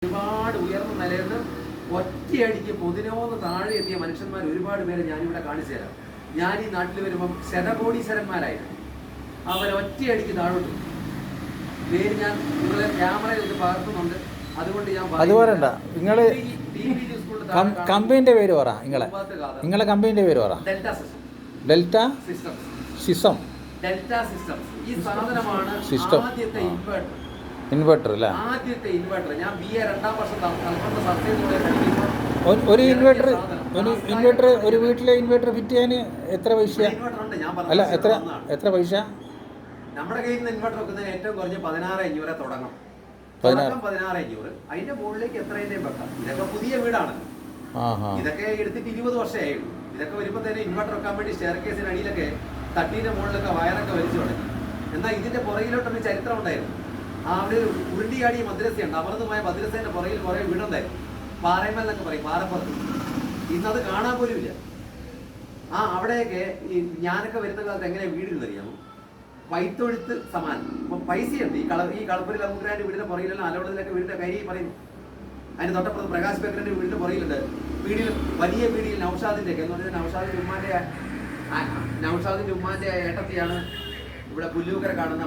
ഒരുപാട് ഉയർന്ന നിലയിൽ നിന്ന് ഒറ്റയടിക്ക് പൊതിനോന്ന് താഴെ എത്തിയ മനുഷ്യന്മാർ ഒരുപാട് പേര് ഞാനിവിടെ കാണിച്ചു തരാം. ഞാൻ ഈ നാട്ടിൽ വരുമ്പം ശതകോടീശ്വരന്മാരായിരുന്നു. അവരൊറ്റയടിക്ക് താഴോട്ട് പേര് ഞാൻ നിങ്ങളെ ക്യാമറയിൽ ഇത് പകർത്തുന്നുണ്ട്. അതുകൊണ്ട് ഞാൻ നിങ്ങള് കമ്പനിന്റെ പേര് പറ. നിങ്ങളെ കമ്പനിന്റെ പേര് പറ. Delta system. ഈ സാധനമാണ് ആദ്യത്തെ ഇൻവെർട്ടർ അല്ലേ? ആദ്യത്തെ ഇൻവെർട്ടർ. ഞാൻ BA 2ാം വർഷം പഠിക്കുമ്പോൾ ഒരു ഇൻവെർട്ടർ ഒരു വീട്ടിലെ ഇൻവെർട്ടർ ഫിറ്റ് ചെയ്യാൻ എത്ര പൈസ? അല്ല, എത്ര പൈസ? നമ്മുടെ കയ്യിൽ നിന്ന് ഇൻവെർട്ടർ വെക്കുന്നതിന് ഏറ്റവും കുറഞ്ഞ് 16,500 തുടങ്ങും. 16,500. അതിന്റെ മുകളിലേക്ക് എത്രയും വെക്കാം. ഇതൊക്കെ പുതിയ വീടാണ്. ഇതൊക്കെ എടുത്തിട്ട് 20 വർഷമായി. ഇതൊക്കെ വരുമ്പോ തന്നെ ഇൻവെർട്ടർ വെക്കാൻ വേണ്ടി സ്റ്റെയർ കേസിന് അടിയിലൊക്കെ തട്ടീന്റെ മുകളിലൊക്കെ വയറൊക്കെ വലിച്ചു തുടങ്ങി. എന്നാൽ ഇതിന്റെ പുറകിലോട്ടൊരു ചരിത്രം ഉണ്ടായിരുന്നു. അവിടെ ഒരു ഉരുണ്ടിയാടിയ മദ്രസയുണ്ട്. അമൃതമായ മദ്രസേന്റെ പുറകിൽ കുറെ വീടുണ്ടായിരുന്നു. പാറയമൽ എന്നൊക്കെ പറയും, പാറപ്പുറത്ത്. ഇന്നത് കാണാൻ പോലും ഇല്ല. അവിടെയൊക്കെ ഈ ഞാനൊക്കെ വരുന്ന കാലത്ത് എങ്ങനെ വീടിരുന്ന് അറിയാമോ? വൈത്തൊഴുത്ത് സമാനം. അപ്പം പൈസയുണ്ട്. ഈ കളപ്പുരയിൽ അമുഗ്രാന്റെ വീടിന്റെ പുറകിലെല്ലാം അലോടത്തിലൊക്കെ വീടിന്റെ കരി പറയുന്നു. അതിന് തൊട്ടപ്പുറത്ത് പ്രകാശ് ബേക്കറിന്റെ വീടിന്റെ പുറകിലുണ്ട്. വലിയ വീടിൽ നൗഷാദിന്റെ ഒക്കെ എന്ന് പറഞ്ഞാൽ നൗഷാദിന്റെ ഉമ്മാന്റെ ഏട്ടത്തിയാണ് ഇവിടെ പുല്ലൂക്കര കാണുന്ന